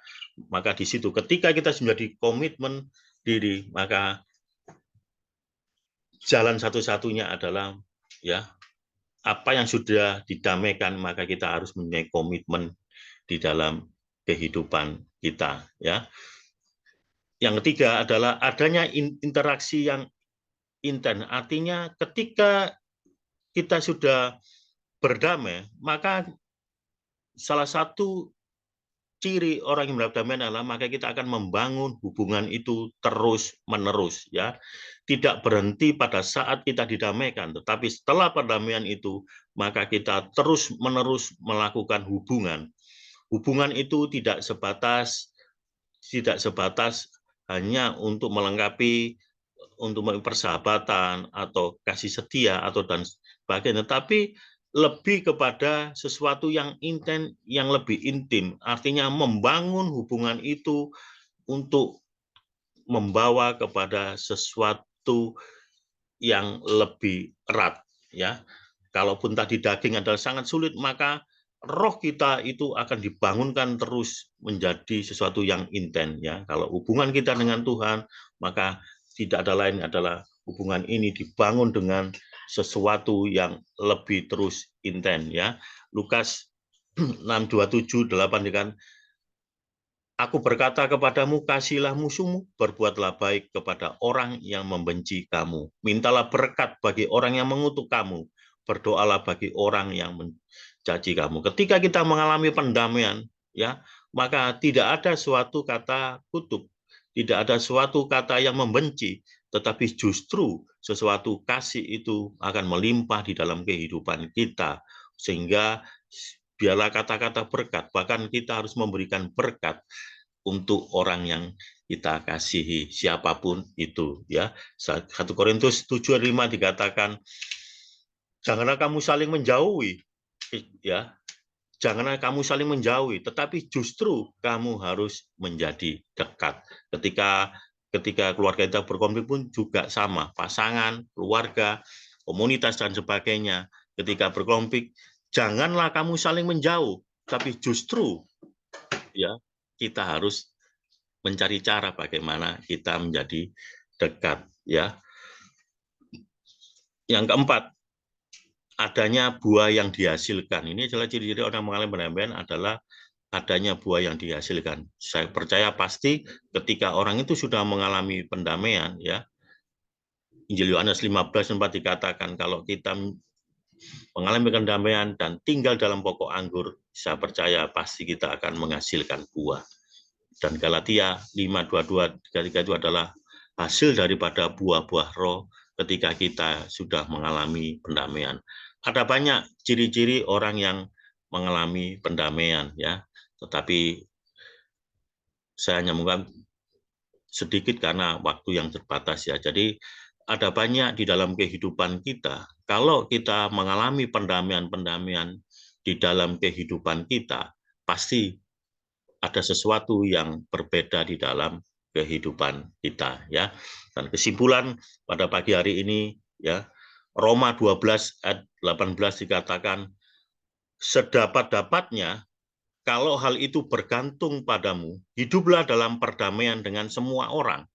maka di situ ketika kita menjadi komitmen diri, maka jalan satu-satunya adalah ya apa yang sudah didamaikan, maka kita harus mempunyai komitmen di dalam kehidupan kita. Ya, yang ketiga adalah adanya interaksi yang intens. Artinya ketika kita sudah berdamai, maka salah satu ciri orang yang mendapat damai adalah maka kita akan membangun hubungan itu terus-menerus, ya. Tidak berhenti pada saat kita didamaikan, tetapi setelah perdamaian itu, maka kita terus-menerus melakukan hubungan. Hubungan itu tidak sebatas hanya untuk melengkapi, untuk persahabatan atau kasih setia atau dan sebagainya, tetapi lebih kepada sesuatu yang intens, yang lebih intim. Artinya membangun hubungan itu untuk membawa kepada sesuatu yang lebih erat. Ya, kalaupun tadi daging adalah sangat sulit, maka roh kita itu akan dibangunkan terus menjadi sesuatu yang intens. Ya, kalau hubungan kita dengan Tuhan, maka tidak ada lain adalah hubungan ini dibangun dengan sesuatu yang lebih terus intens. Ya, Lukas 6:27-8 kan, aku berkata kepadamu, kasihilah musuhmu, berbuatlah baik kepada orang yang membenci kamu, mintalah berkat bagi orang yang mengutuk kamu, berdoalah bagi orang yang mencaci kamu. Ketika kita mengalami pendamaian, ya, maka tidak ada suatu kata kutuk, tidak ada suatu kata yang membenci, tetapi justru sesuatu kasih itu akan melimpah di dalam kehidupan kita, sehingga biarlah kata-kata berkat, bahkan kita harus memberikan berkat untuk orang yang kita kasihi, siapapun itu. Ya, 1 Korintus 7:5 dikatakan, janganlah kamu saling menjauhi, ya, janganlah kamu saling menjauhi, tetapi justru kamu harus menjadi dekat. Ketika keluarga kita berkonflik pun juga sama, pasangan, keluarga, komunitas dan sebagainya. Ketika berkonflik, janganlah kamu saling menjauh, tapi justru ya kita harus mencari cara bagaimana kita menjadi dekat. Ya, yang keempat, adanya buah yang dihasilkan. Ini adalah ciri-ciri orang mengalami pendamaian adalah adanya buah yang dihasilkan. Saya percaya pasti ketika orang itu sudah mengalami pendamaian, ya, Injil Yohanes 15:4 dikatakan kalau kita mengalami kedamaian dan tinggal dalam pokok anggur, saya percaya pasti kita akan menghasilkan buah. Dan Galatia 5:22-23 itu adalah hasil daripada buah-buah roh ketika kita sudah mengalami pendamaian. Ada banyak ciri-ciri orang yang mengalami pendamaian, ya. Tetapi saya nyambungkan sedikit karena waktu yang terbatas, ya. Jadi ada banyak di dalam kehidupan kita. Kalau kita mengalami pendamaian-pendamaian di dalam kehidupan kita, pasti ada sesuatu yang berbeda di dalam kehidupan kita, ya. Dan kesimpulan pada pagi hari ini, ya, Roma 12 ayat 18 dikatakan, sedapat-dapatnya kalau hal itu bergantung padamu, hiduplah dalam perdamaian dengan semua orang.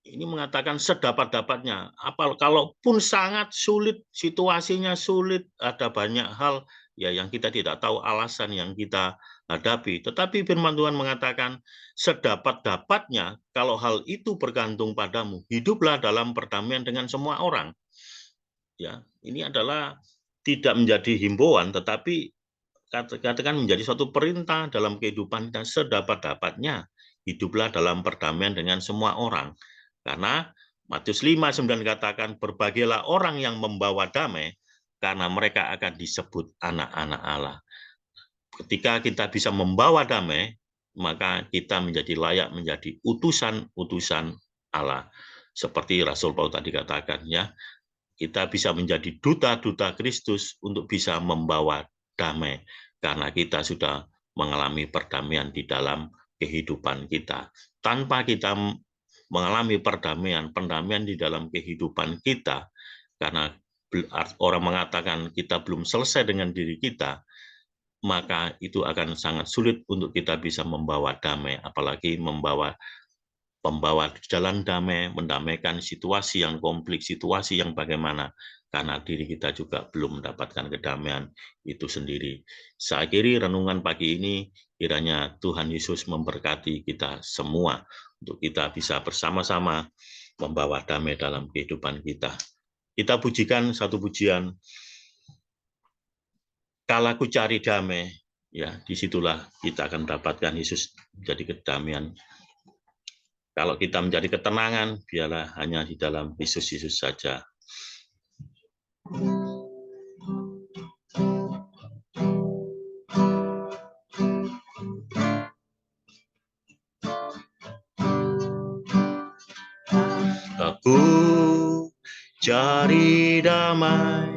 Ini mengatakan sedapat-dapatnya. Kalaupun sangat sulit, situasinya sulit, ada banyak hal ya yang kita tidak tahu alasan yang kita hadapi. Tetapi firman Tuhan mengatakan sedapat-dapatnya kalau hal itu bergantung padamu, hiduplah dalam perdamaian dengan semua orang. Ya, ini adalah tidak menjadi himbauan, tetapi katakan menjadi suatu perintah dalam kehidupan kita. Sedapat-dapatnya hiduplah dalam perdamaian dengan semua orang. Karena Matius 5:9 katakan, berbahagialah orang yang membawa damai, karena mereka akan disebut anak-anak Allah. Ketika kita bisa membawa damai, maka kita menjadi layak menjadi utusan-utusan Allah. Seperti Rasul Paulus tadi katakan, ya, kita bisa menjadi duta-duta Kristus untuk bisa membawa damai, karena kita sudah mengalami perdamaian di dalam kehidupan kita. Tanpa kita mengalami pendamaian di dalam kehidupan kita, karena orang mengatakan kita belum selesai dengan diri kita, maka itu akan sangat sulit untuk kita bisa membawa damai, apalagi membawa jalan damai, mendamaikan situasi yang konflik, situasi yang bagaimana, karena diri kita juga belum mendapatkan kedamaian itu sendiri. Saya akhiri renungan pagi ini, kiranya Tuhan Yesus memberkati kita semua, untuk kita bisa bersama-sama membawa damai dalam kehidupan kita. Kita pujikan satu pujian, kala ku cari damai, ya, disitulah kita akan mendapatkan Yesus menjadi kedamaian. Kalau kita mencari ketenangan, biarlah hanya di dalam Yesus saja. Aku cari damai,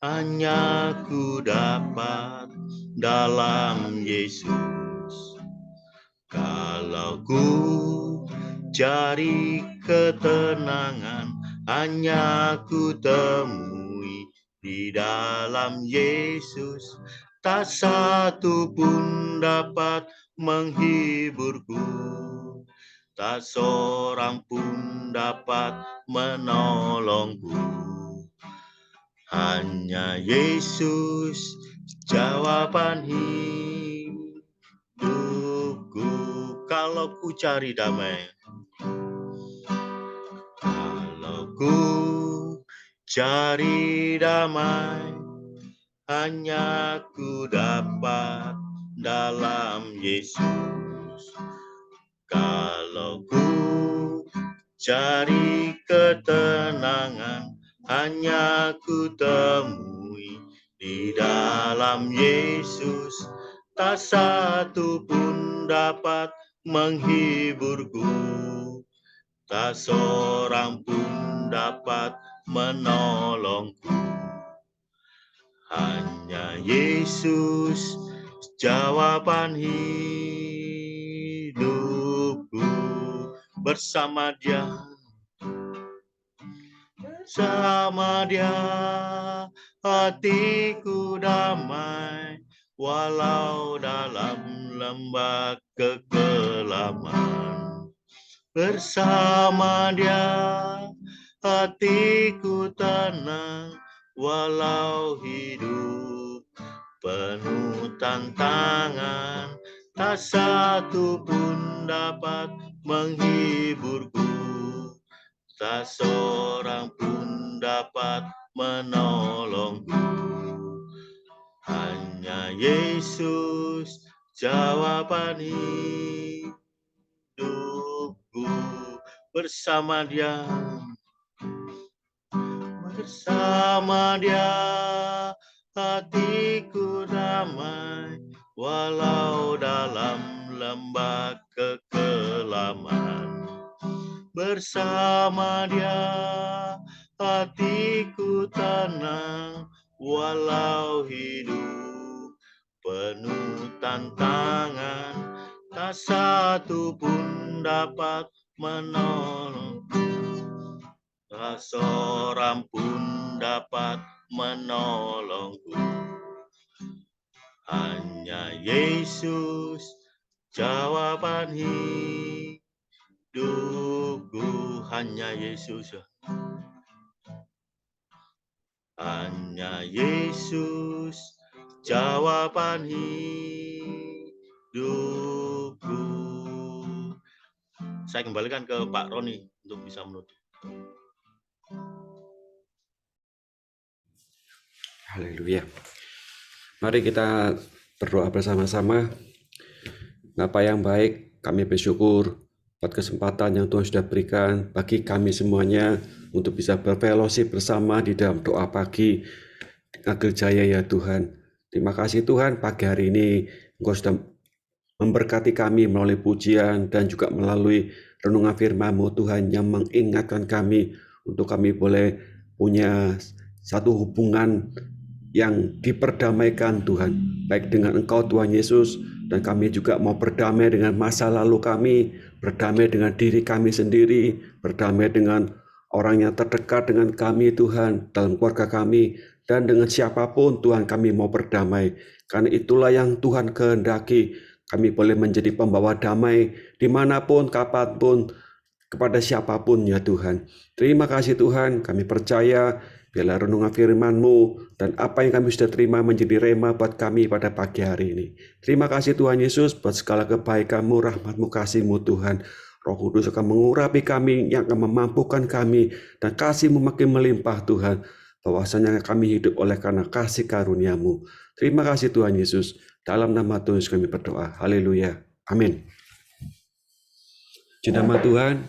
hanya ku dapat dalam Yesus. Kalau ku cari ketenangan, hanya ku temui di dalam Yesus. Tak satu pun dapat menghiburku, tak seorang pun dapat menolongku. Hanya Yesus jawaban hidupku. Kalau ku cari damai, kalau ku cari damai, hanya ku dapat dalam Yesus. Kalau ku cari ketenangan, hanya ku temui di dalam Yesus. Tak satu pun dapat menghiburku, tak seorang pun dapat menolongku. Hanya Yesus jawaban hidupku. Bersama Dia hatiku damai, walau dalam lembah kekelaman. Bersama Dia hatiku tenang, walau hidup penuh tantangan. Tak satu pun dapat menghiburku, tak seorang pun dapat menolongku. Hanya Yesus jawaban hidupku. Bersama Dia hatiku damai, walau dalam lembah kekelaman. Bersama Dia hatiku tenang, walau hidup penuh tantangan, tak satu pun dapat menolong. Tak seorang pun dapat menolongku. Hanya Yesus jawaban hidupku. Hanya Yesus. Hanya Yesus jawaban hidupku. Saya kembalikan ke Pak Roni untuk bisa menutup. Haleluya. Mari kita berdoa bersama-sama. Bapa yang baik, kami bersyukur buat kesempatan yang Tuhan sudah berikan bagi kami semuanya untuk bisa berfellowship bersama di dalam doa pagi Agel Jaya ya Tuhan. Terima kasih Tuhan, pagi hari ini Engkau sudah memberkati kami melalui pujian dan juga melalui renungan firman-Mu Tuhan yang mengingatkan kami untuk kami boleh punya satu hubungan yang diperdamaikan Tuhan, baik dengan Engkau Tuhan Yesus, dan kami juga mau berdamai dengan masa lalu kami, berdamai dengan diri kami sendiri, berdamai dengan orang yang terdekat dengan kami Tuhan, dalam keluarga kami, dan dengan siapapun Tuhan kami mau berdamai. Karena itulah yang Tuhan kehendaki, kami boleh menjadi pembawa damai dimanapun, kapanpun, kepada siapapun ya Tuhan. Terima kasih Tuhan, kami percaya biarlah renungan firman-Mu dan apa yang kami sudah terima menjadi rema buat kami pada pagi hari ini. Terima kasih Tuhan Yesus buat segala kebaikan-Mu, rahmat-Mu, kasih-Mu Tuhan. Roh Kudus akan mengurapi kami, yang akan memampukan kami, dan kasih-Mu makin melimpah Tuhan. Bahwasanya kami hidup oleh karena kasih karunia-Mu. Terima kasih Tuhan Yesus. Dalam nama Tuhan Yesus kami berdoa. Haleluya. Amin. Puji nama Tuhan.